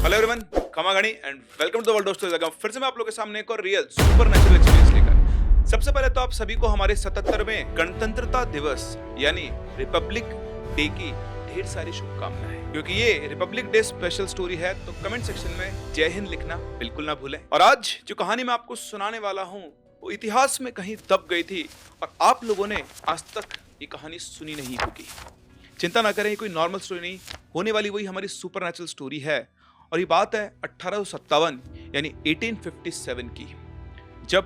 Hello everyone, खमागणी and welcome to the world of stories. फिर से मैं आप लोगों के सामने एक और रियल सुपरनैचुरल एक्सपीरियंस लेकर। सबसे पहले तो आप सभी को हमारे 77वें गणतंत्रता दिवस यानी रिपब्लिक डे की ढेर सारी शुभकामनाएं, क्योंकि ये रिपब्लिक डे स्पेशल स्टोरी है। तो कमेंट सेक्शन में जय हिंद लिखना बिल्कुल ना भूलें। और आज जो कहानी मैं आपको सुनाने वाला हूँ वो इतिहास में कहीं दब गई थी और आप लोगों ने आज तक ये कहानी सुनी नहीं होगी। चिंता ना करें, कोई नॉर्मल स्टोरी नहीं होने वाली, वही हमारी सुपरनैचुरल स्टोरी है। और ये बात है 1857 यानी 1857 की, जब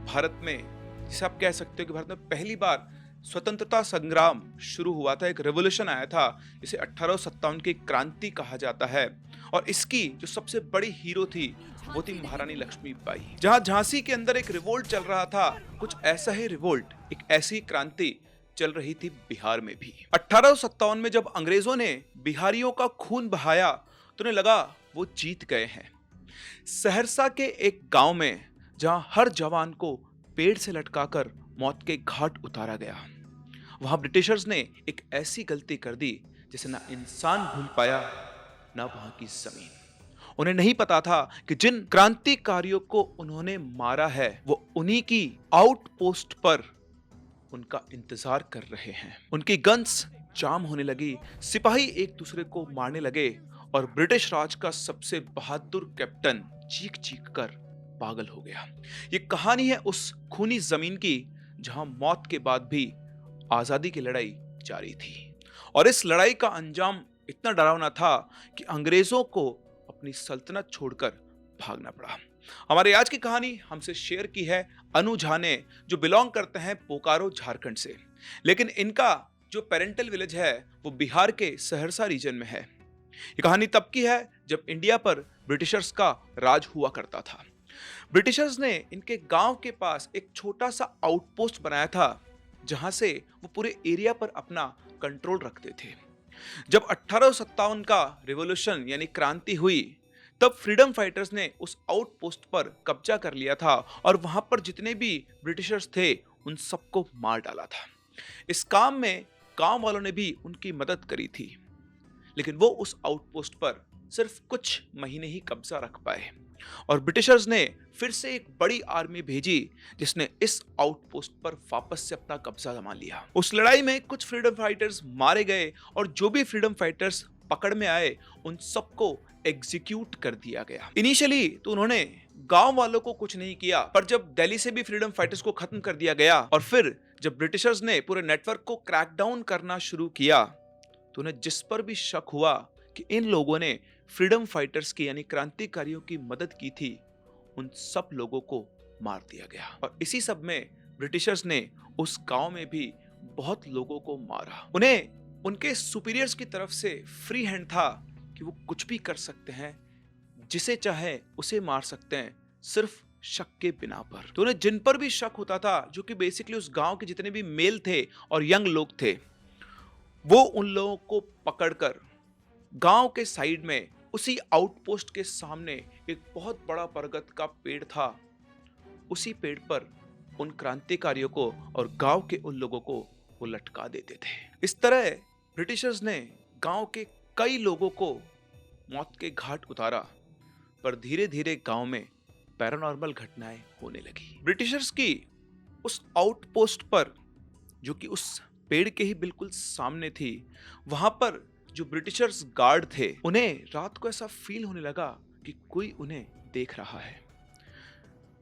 भारत में, जिसे आप कह सकते हो कि भारत में पहली बार स्वतंत्रता संग्राम शुरू हुआ था। एक रेवोल्यूशन आया था जिसे 1857 की क्रांति कहा जाता है। और इसकी जो सबसे बड़ी हीरो थी वो थी महारानी लक्ष्मीबाई। जहां झांसी के अंदर एक रिवोल्ट चल रहा था, कुछ ऐसा ही रिवोल्ट, एक ऐसी क्रांति चल रही थी बिहार में भी। 1857 में जब अंग्रेजों ने बिहारियों का खून बहाया तो उन्हें लगा वो जीत गए हैं। सहरसा के एक गांव में जहां हर जवान को पेड़ से लटकाकर मौत के घाट उतारा गया, वहां ब्रिटिशर्स ने एक ऐसी गलती कर दी जिसे ना इंसान भूल पाया ना वहां की जमीन। उन्हें नहीं पता था कि जिन क्रांतिकारियों को उन्होंने मारा है वो उन्हीं की आउटपोस्ट पर उनका इंतजार कर रहे हैं। उनकी गन्स जाम होने लगी, सिपाही एक दूसरे को मारने लगे और ब्रिटिश राज का सबसे बहादुर कैप्टन चीख चीख कर पागल हो गया। ये कहानी है उस खूनी जमीन की जहां मौत के बाद भी आजादी की लड़ाई जारी थी। और इस लड़ाई का अंजाम इतना डरावना था कि अंग्रेजों को अपनी सल्तनत छोड़कर भागना पड़ा। हमारी आज की कहानी हमसे शेयर की है अनु झा ने, जो बिलोंग करते हैं बोकारो झारखंड से, लेकिन इनका जो पेरेंटल विलेज है वो बिहार के सहरसा रीजन में है। ये कहानी तब की है जब इंडिया पर ब्रिटिशर्स का राज हुआ करता था। ब्रिटिशर्स ने इनके गांव के पास एक छोटा सा आउटपोस्ट बनाया था जहां से वो पूरे एरिया पर अपना कंट्रोल रखते थे। जब 1857 का रिवॉल्यूशन यानी क्रांति हुई तब फ्रीडम फाइटर्स ने उस आउटपोस्ट पर कब्जा कर लिया था और वहां पर जितने भी ब्रिटिशर्स थे उन सबको मार डाला था। इस काम में गांव वालों ने भी उनकी मदद करी थी, लेकिन वो उस आउटपोस्ट पर सिर्फ कुछ महीने ही कब्जा रख पाए और ब्रिटिशर्स ने फिर से एक बड़ी आर्मी भेजी जिसने इस आउटपोस्ट पर वापस से अपना कब्जा जमा लिया। उस लड़ाई में कुछ फ्रीडम फाइटर्स मारे गए और जो भी फ्रीडम फाइटर्स पकड़ में आए उन सबको एग्जीक्यूट कर दिया गया। इनिशियली तो उन्होंने गांव वालों को कुछ नहीं किया, पर जब दिल्ली से भी फ्रीडम फाइटर्स को खत्म कर दिया गया और फिर जब ब्रिटिशर्स ने पूरे नेटवर्क को क्रैकडाउन करना शुरू किया तो उन्हें जिस पर भी शक हुआ कि इन लोगों ने फ्रीडम फाइटर्स की यानी क्रांतिकारियों की मदद की थी, उन सब लोगों को मार दिया गया। और इसी सब में ब्रिटिशर्स ने उस गांव में भी बहुत लोगों को मारा। उन्हें उनके सुपीरियर्स की तरफ से फ्री हैंड था कि वो कुछ भी कर सकते हैं, जिसे चाहे उसे मार सकते हैं, सिर्फ शक के बिना पर। तो उन्हें जिन पर भी शक होता था, जो कि बेसिकली उस गांव के जितने भी मेल थे और यंग लोग थे, वो उन लोगों को पकड़कर गांव के साइड में उसी आउटपोस्ट के सामने एक बहुत बड़ा बरगद का पेड़ था, उसी पेड़ पर उन क्रांतिकारियों को और गांव के उन लोगों को वो लटका देते थे। इस तरह ब्रिटिशर्स ने गांव के कई लोगों को मौत के घाट उतारा, पर धीरे धीरे गांव में पैरानॉर्मल घटनाएं होने लगी। ब्रिटिशर्स की उस आउटपोस्ट पर, जो कि उस पेड़ के ही बिल्कुल सामने थी, वहां पर जो ब्रिटिशर्स गार्ड थे उन्हें रात को ऐसा फील होने लगा कि कोई उन्हें देख रहा है।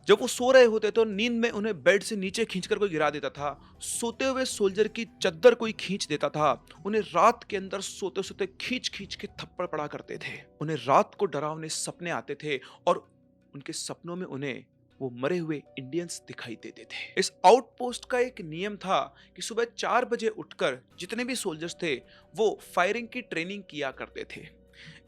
जब वो सो रहे होते तो नींद में उन्हें बेड से नीचे खींचकर कोई गिरा देता था, सोते हुए सोल्जर की चद्दर कोई खींच देता था, उन्हें रात के अंदर सोते सोते खींच खींच के थप्पड़ पड़ा करते थे। उन्हें रात को डरावने सपने आते थे और उनके सपनों में उन्हें वो मरे हुए इंडियंस दिखाई देते थे। इस आउटपोस्ट का एक नियम था कि सुबह 4 बजे उठकर जितने भी सोल्जर्स थे वो फायरिंग की ट्रेनिंग किया करते थे।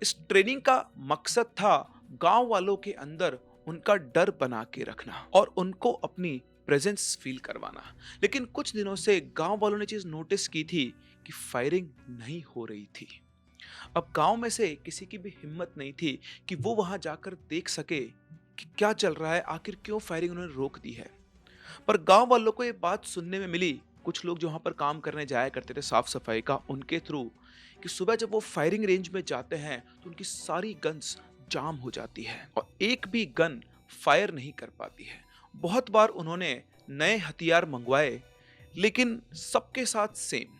इस ट्रेनिंग का मकसद था गांव वालों के अंदर उनका डर बना के रखना और उनको अपनी प्रेजेंस फील करवाना। लेकिन कुछ दिनों से गांव वालों ने चीज नोटिस की थी कि फायरिंग नहीं हो रही थी। अब गांव में से किसी की भी हिम्मत नहीं थी कि वो वहां जाकर देख सके कि क्या चल रहा है, आखिर क्यों फायरिंग उन्होंने रोक दी है। पर गांव वालों को ये बात सुनने में मिली, कुछ लोग जो वहां पर काम करने जाया करते थे साफ सफाई का, उनके थ्रू, कि सुबह जब वो फायरिंग रेंज में जाते हैं तो उनकी सारी गन्स जाम हो जाती है और एक भी गन फायर नहीं कर पाती है। बहुत बार उन्होंने नए हथियार मंगवाए, लेकिन सबके साथ सेम।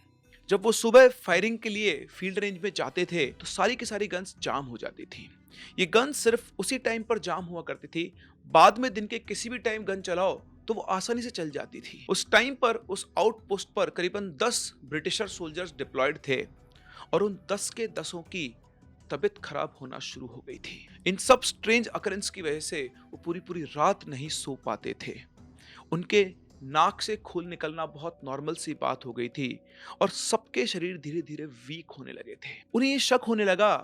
जब वो सुबह फायरिंग के लिए फील्ड रेंज में जाते थे तो सारी की सारी गन्स जाम हो जाती थी। ये गन सिर्फ उसी टाइम पर जाम हुआ करती थी। बाद में दिन के किसी भी टाइम गन चलाओ तो वो आसानी से चल जाती थी। उस टाइम पर उस आउटपोस्ट पर करीबन 10 ब्रिटिशर सोल्जर्स डिप्लॉयड थे और उन 10 के 10 की तबीयत खराब होना शुरू हो गई थी। इन सब स्ट्रेंज अकरेंस की वजह से वो पूरी पूरी रात नहीं सो पाते थे। उनके नाक से खून निकलना बहुत नॉर्मल सी बात हो गई थी और सबके शरीर धीरे धीरे वीक होने लगे थे। उन्हें ये शक होने लगा,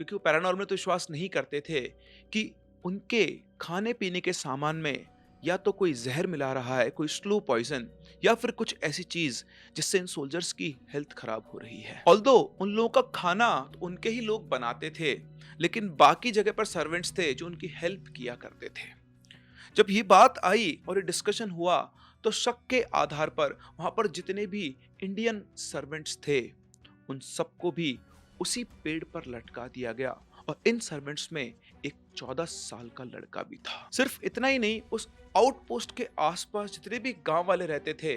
क्योंकि वो पैरानॉर्मल तो विश्वास नहीं करते थे, कि उनके खाने पीने के सामान में या तो कोई जहर मिला रहा है, कोई स्लो पॉइजन, या फिर कुछ ऐसी चीज जिससे इन सोल्जर्स की हेल्थ खराब हो रही है। ऑल्दो उन लोगों का खाना तो उनके ही लोग बनाते थे, लेकिन बाकी जगह पर सर्वेंट्स थे जो उनकी हेल्प किया करते थे। जब ये बात आई और ये डिस्कशन हुआ तो शक के आधार पर वहां पर जितने भी इंडियन सर्वेंट्स थे उन सबको भी उसी पेड़ पर लटका दिया गया और इन सर्वेंट्स में एक 14 साल का लड़का भी था। सिर्फ इतना ही नहीं, उस आउटपोस्ट के आसपास जितने भी गांव वाले रहते थे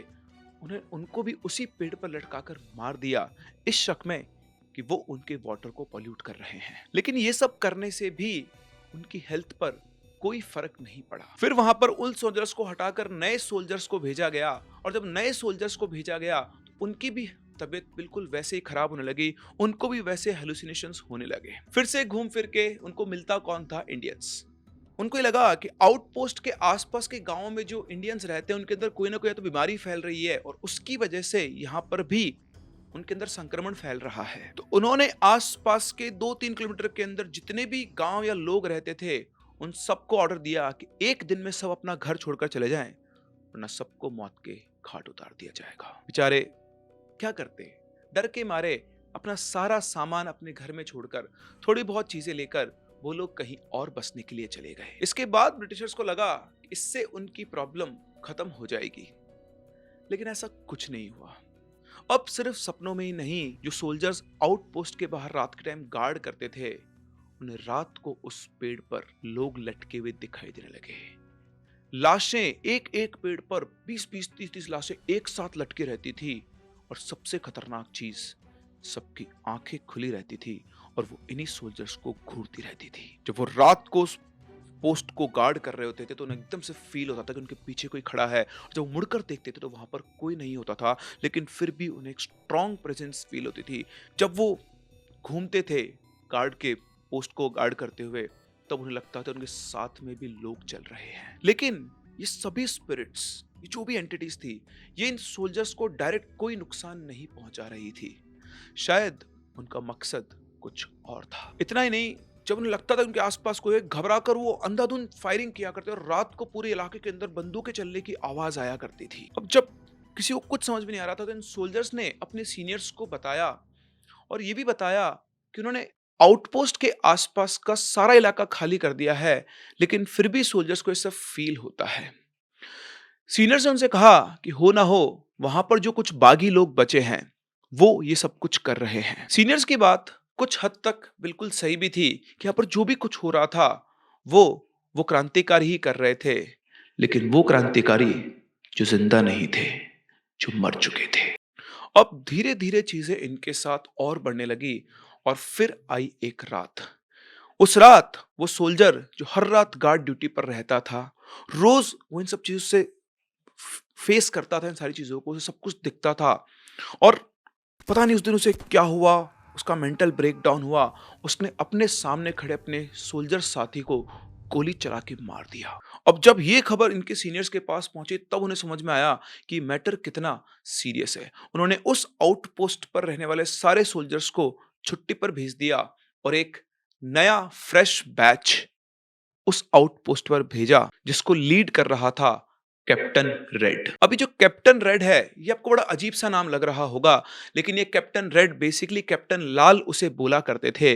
उनको भी उसी पेड़ पर लटकाकर मार दिया, इस शक में कि वो उनके वाटर को पॉल्यूट कर रहे हैं। लेकिन ये सब करने से भी उनकी हेल्थ पर कोई फर्क नहीं पड़ा। फिर वहां पर उन सोल्जर्स को हटाकर नए सोल्जर्स को भेजा गया और जब नए सोल्जर्स को भेजा गया तो उनकी भी तबीयत बिल्कुल वैसे ही खराब होने लगी, उनको भी वैसे हेलुसिनेशंस होने लगे। फिर से घूम फिर के उनको मिलता कौन था? इंडियंस। उनको ये लगा कि आउटपोस्ट के आसपास के गांवों में जो इंडियंस रहते हैं उनके अंदर कोई ना कोई तो बीमारी फैल रही है और उसकी वजह से यहाँ पर भी उनके अंदर संक्रमण फैल रहा है। तो उन्होंने आसपास के 2-3 किलोमीटर के अंदर जितने भी गांव या लोग रहते थे उन सबको ऑर्डर दिया कि एक दिन में सब अपना घर छोड़कर चले जाएं, वरना सबको मौत के घाट उतार दिया जाएगा। बेचारे क्या करते, डर के मारे अपना सारा सामान अपने घर में छोड़कर थोड़ी बहुत चीजें लेकर वो लोग कहीं और बसने के लिए चले गए। इसके बाद ब्रिटिशर्स को लगा कि इससे उनकी प्रॉब्लम खत्म हो जाएगी, लेकिन ऐसा कुछ नहीं हुआ। अब सिर्फ सपनों में ही नहीं, जो सोल्जर्स आउटपोस्ट के बाहर रात के टाइम गार्ड करते थे उन्हें रात को उस पेड़ पर लोग लटके हुए दिखाई देने लगे। लाशें एक एक पेड़ पर 20-20, 30-30 लाशें एक साथ लटके रहती थी और सबसे खतरनाक चीज, सबकी आंखें खुली रहती थी और वो इन्हीं सोल्जर्स को घूरती रहती थी। जब वो रात को उस पोस्ट को गार्ड कर रहे होते थे तो उन्हें एकदम से फील होता था कि उनके पीछे कोई खड़ा है। और जब वो मुड़कर देखते थे तो वहां पर कोई नहीं होता था, लेकिन फिर भी उन्हें एक स्ट्रॉन्ग प्रेजेंस फील होती थी। जब वो घूमते थे गार्ड के पोस्ट को गार्ड करते हुए तब उन्हें लगता था उनके साथ में भी लोग चल रहे हैं। लेकिन ये सभी स्पिरिट्स, ये जो भी एंटिटीज थी, ये इन सोल्जर्स को डायरेक्ट कोई नुकसान नहीं पहुंचा रही थी। शायद उनका मकसद कुछ और था। इतना ही नहीं, जब उन्हें लगता था उनके आसपास कोई है, घबरा कर वो अंधाधुंध फायरिंग किया करते और रात को पूरे इलाके के अंदर बंदूकें चलने की आवाज आया करती थी। अब जब किसी को कुछ समझ में नहीं आ रहा था तो इन सोल्जर्स ने अपने सीनियर्स को बताया और ये भी बताया कि उन्होंने आउटपोस्ट के आसपास का सारा इलाका खाली कर दिया है, लेकिन फिर भी सोल्जर्स को ये सब फील होता है। सीनियर्स ने उनसे कहा कि हो ना हो वहां पर जो कुछ बागी लोग बचे हैं वो ये सब कुछ कर रहे हैं। सीनियर्स की बात कुछ हद तक बिल्कुल सही भी थी कि यहाँ पर जो भी कुछ हो रहा था वो क्रांतिकारी ही कर रहे थे, लेकिन वो क्रांतिकारी जो जिंदा नहीं थे, जो मर चुके थे। अब धीरे धीरे चीजें इनके साथ और बढ़ने लगी और फिर आई एक रात। उस रात वो सोल्जर जो हर रात गार्ड ड्यूटी पर रहता था, रोज वो इन सब चीजों से फेस करता था, इन सारी चीजों को, उसे सब कुछ दिखता था और पता नहीं उस दिन उसे क्या हुआ, उसका मेंटल ब्रेकडाउन हुआ। उसने अपने सामने खड़े अपने सोल्जर साथी को गोली चला के मार दिया। अब जब ये खबर इनके सीनियर्स के पास पहुंची तब उन्हें समझ में आया कि मैटर कितना सीरियस है। उन्होंने उस आउटपोस्ट पर रहने वाले सारे सोल्जर्स को छुट्टी पर भेज दिया और एक नया फ्रेश बैच उस आउटपोस्ट पर भेजा जिसको लीड कर रहा था कैप्टन रेड। अभी जो कैप्टन रेड है ये आपको बड़ा अजीब सा नाम लग रहा होगा, लेकिन ये कैप्टन रेड बेसिकली कैप्टन लाल उसे बोला करते थे,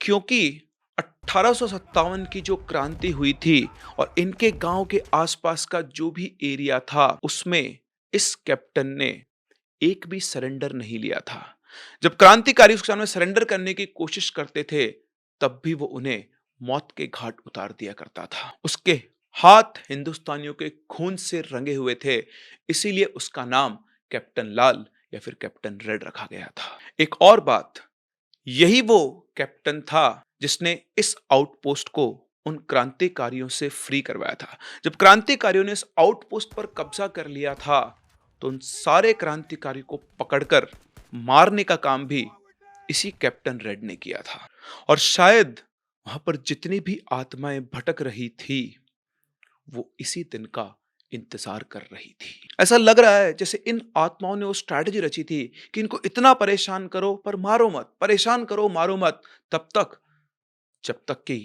क्योंकि 1857 की जो क्रांति हुई थी और इनके गांव के आसपास का जो भी एरिया था उसमें इस कैप्टन ने एक भी सरेंडर नहीं लिया था। जब क्रांतिकारी उसके सामने सरेंडर करने की कोशिश करते थे तब भी वो उन्हें मौत के घाट उतार दिया करता था। उसके हाथ हिंदुस्तानियों के खून से रंगे हुए थे, इसीलिए उसका नाम कैप्टन लाल या फिर कैप्टन रेड रखा गया था। एक और बात, यही वो कैप्टन था जिसने इस आउटपोस्ट को उन क्रांतिकारियों से फ्री करवाया था। जब क्रांतिकारियों ने इस आउटपोस्ट पर कब्जा कर लिया था, तो उन सारे क्रांतिकारियों को पकड़कर मारने का काम भी इसी कैप्टन रेड ने किया था। और शायद वहां पर जितनी भी आत्माएं भटक रही थी, वो इसी दिन का इंतजार कर रही थी। ऐसा लग रहा है जैसे इन आत्माओं ने वो स्ट्रैटेजी रची थी कि इनको इतना परेशान करो पर मारो मत, परेशान करो मारो मत, तब तक जब तक कि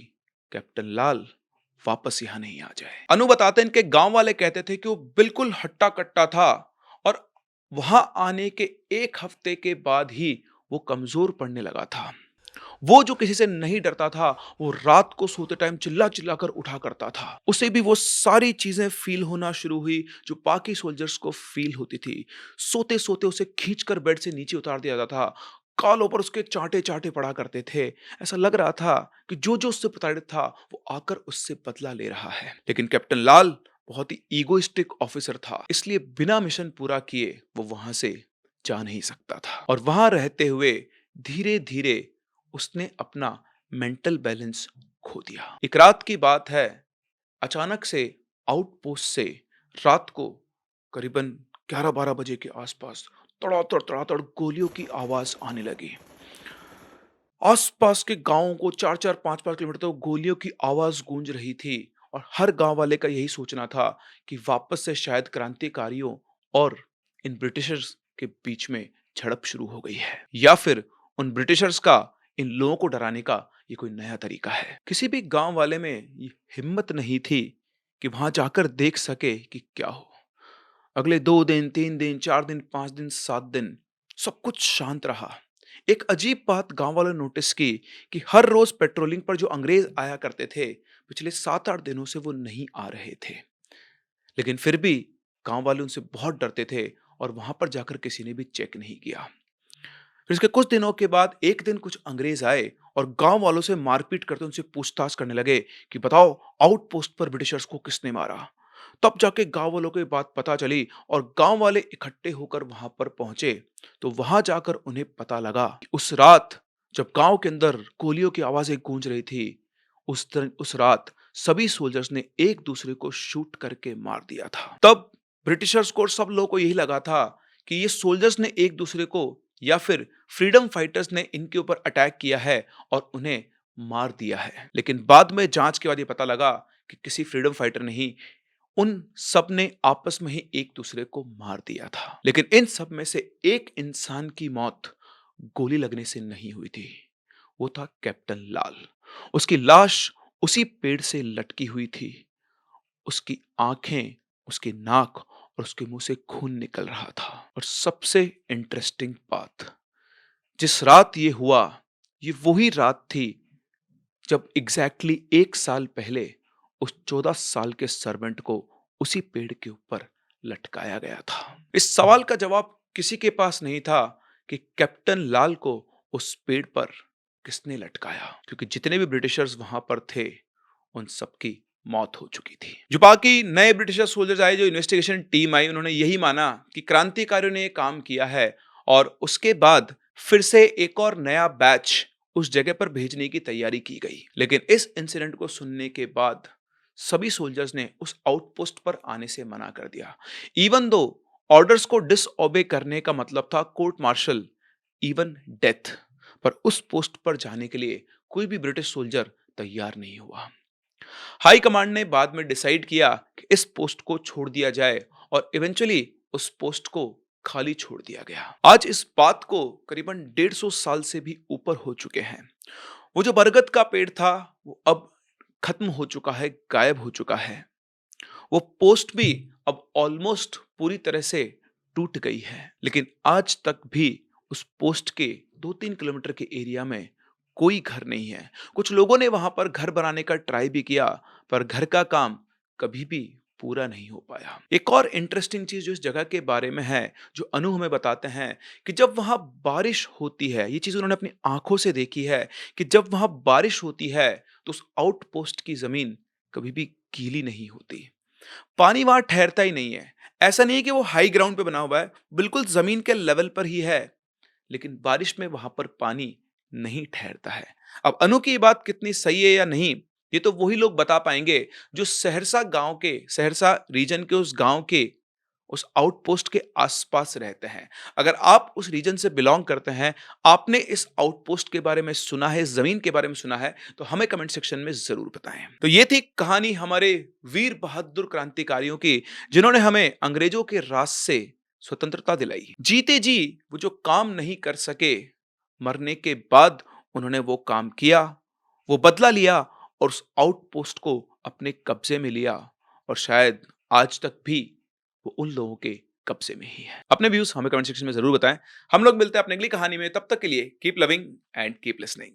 कैप्टन लाल वापस यहां नहीं आ जाए। अनु बताते हैं, इनके गांव वाले कहते थे कि वो बिल्कुल हट्टा कट्टा था और वहां आने के एक हफ्ते के बाद ही वो कमजोर पड़ने लगा था। वो जो किसी से नहीं डरता था, वो रात को सोते टाइम चिल्ला चिल्ला कर उठा करता था। उसे भी वो सारी चीजें फील होना शुरू हुई जो बाकी सोल्जर्स को फील होती थी। सोते सोते उसे खींचकर बेड से नीचे उतार दिया जाता था। कालों पर उसके चांटे चांटे पड़ा करते थे। ऐसा लग रहा था कि जो जो उससे प्रताड़ित था, वो आकर उससे बदला ले रहा है। लेकिन कैप्टन लाल बहुत ही ईगोइस्टिक ऑफिसर था, इसलिए बिना मिशन पूरा किए वो वहां से जा नहीं सकता था। और वहां रहते हुए धीरे धीरे उसने अपना मेंटल बैलेंस खो दिया। एक रात की बात है, अचानक से आउटपोस्ट से रात को करीबन 11-12 बजे के आसपास तड़ातड़ तड़ातड़ गोलियों की आवाज आने लगी। आसपास के गांवों को 4-4 5-5 किलोमीटर तक गोलियों की आवाज गूंज रही थी और हर गांव वाले का यही सोचना था कि वापस से शायद क्रांतिकारियों और इन ब्रिटिशर्स के बीच में झड़प शुरू हो गई है, या फिर उन ब्रिटिशर्स का इन लोगों को डराने का ये कोई नया तरीका है। किसी भी गांव वाले में ये हिम्मत नहीं थी कि वहां जाकर देख सके कि क्या हो। अगले 2 दिन 3 दिन 4 दिन 5 दिन 7 दिन सब कुछ शांत रहा। एक अजीब बात गांव वालों ने नोटिस की कि हर रोज पेट्रोलिंग पर जो अंग्रेज आया करते थे, पिछले 7-8 दिनों से वो नहीं आ रहे थे। लेकिन फिर भी गांव वाले उनसे बहुत डरते थे और वहां पर जाकर किसी ने भी चेक नहीं किया। फिर इसके कुछ दिनों के बाद एक दिन कुछ अंग्रेज आए और गांव वालों से मारपीट करते उनसे पूछताछ करने लगे कि बताओ आउटपोस्ट पर ब्रिटिशर्स को किसने मारा। तब जाके गांव वालों को ये बात पता चली और गांव वाले इकट्ठे होकर वहां पर पहुंचे। तो वहां जाकर उन्हें पता लगा कि उस रात जब गांव के अंदर गोलियों की आवाजें गूंज रही थी, उस रात सभी सोल्जर्स ने एक दूसरे को शूट करके मार दिया था। तब ब्रिटिशर्स को और सब लोगों को यही लगा था कि ये सोल्जर्स ने एक दूसरे को या फिर फ्रीडम फाइटर्स ने इनके ऊपर अटैक किया है और उन्हें मार दिया है। लेकिन बाद में जांच के बाद ये पता लगा कि किसी फ्रीडम फाइटर ने ही, उन सब ने आपस में ही एक दूसरे को मार दिया था। लेकिन इन सब में से एक इंसान की मौत गोली लगने से नहीं हुई थी। वो था कैप्टन लाल। उसकी लाश उसी पेड़ से लटकी हुई थी। उसकी आंखें, उसके नाक और उसके मुंह से खून निकल रहा था। और सबसे इंटरेस्टिंग बात, जिस रात ये हुआ, ये वही रात थी जब एग्जैक्टली 1 साल पहले उस 14 साल के सर्वेंट को उसी पेड़ के ऊपर लटकाया गया था। इस सवाल का जवाब किसी के पास नहीं था कि कैप्टन लाल को उस पेड़ पर किसने लटकाया, क्योंकि जितने भी ब्रिटिशर्स वहां पर थे उन सबकी मौत हो चुकी थी। जो बाकी नए ब्रिटिशर सोल्जर्स आए, जो इन्वेस्टिगेशन टीम आई, उन्होंने यही माना कि क्रांतिकारियों ने ये काम किया है और उसके बाद फिर से एक और नया बैच उस जगह पर भेजने की तैयारी की गई। लेकिन इस इंसिडेंट को सुनने के बाद सभी सोल्जर्स ने उस आउटपोस्ट पर आने से मना कर दिया। इवन दो ऑर्डर्स को डिसओबे करने का मतलब था कोर्ट मार्शल, इवन डेथ, पर उस पोस्ट पर जाने के लिए कोई भी ब्रिटिश सोल्जर तैयार नहीं हुआ। हाई कमांड ने बाद में डिसाइड किया कि इस पोस्ट को छोड़ दिया जाए और इवेंचुअली उस पोस्ट को खाली छोड़ दिया गया। आज इस बात को करीबन 150 साल से भी ऊपर हो चुके हैं। वो जो बरगद का पेड़ था वो अब खत्म हो चुका है, गायब हो चुका है। वो पोस्ट भी अब ऑलमोस्ट पूरी तरह से टूट गई है। लेकिन आज तक भी उस पोस्ट के 2-3 किलोमीटर के एरिया में कोई घर नहीं है। कुछ लोगों ने वहां पर घर बनाने का ट्राई भी किया, पर घर का काम कभी भी पूरा नहीं हो पाया। एक और इंटरेस्टिंग चीज जो इस जगह के बारे में है, जो अनु हमें बताते हैं कि जब वहां बारिश होती है, ये चीज उन्होंने अपनी आंखों से देखी है कि जब वहां बारिश होती है तो उस आउटपोस्ट की जमीन कभी भी गीली नहीं होती। पानी वहां ठहरता ही नहीं है। ऐसा नहीं है कि वो हाई ग्राउंड पे बना हुआ है, बिल्कुल जमीन के लेवल पर ही है, लेकिन बारिश में वहां पर पानी नहीं ठहरता है। अब अनु की ये बात कितनी सही है या नहीं, ये तो वही लोग बता पाएंगे जो सहरसा रीजन के उस गांव के उस आउटपोस्ट के आसपास रहते हैं। अगर आप उस रीजन से बिलोंग करते हैं, आपने इस आउटपोस्ट के बारे में सुना है, इस जमीन के बारे में सुना है, तो हमें कमेंट सेक्शन में जरूर बताएं। तो ये थी कहानी हमारे वीर बहादुर क्रांतिकारियों की, जिन्होंने हमें अंग्रेजों के राज से स्वतंत्रता दिलाई। जीते जी वो जो काम नहीं कर सके, मरने के बाद उन्होंने वो काम किया, वो बदला लिया और उस आउटपोस्ट को अपने कब्जे में लिया, और शायद आज तक भी वो उन लोगों के कब्जे में ही है। अपने व्यूज हमें कमेंट सेक्शन में जरूर बताएं। हम लोग मिलते हैं अपनी अगली कहानी में, तब तक के लिए keep loving and keep listening.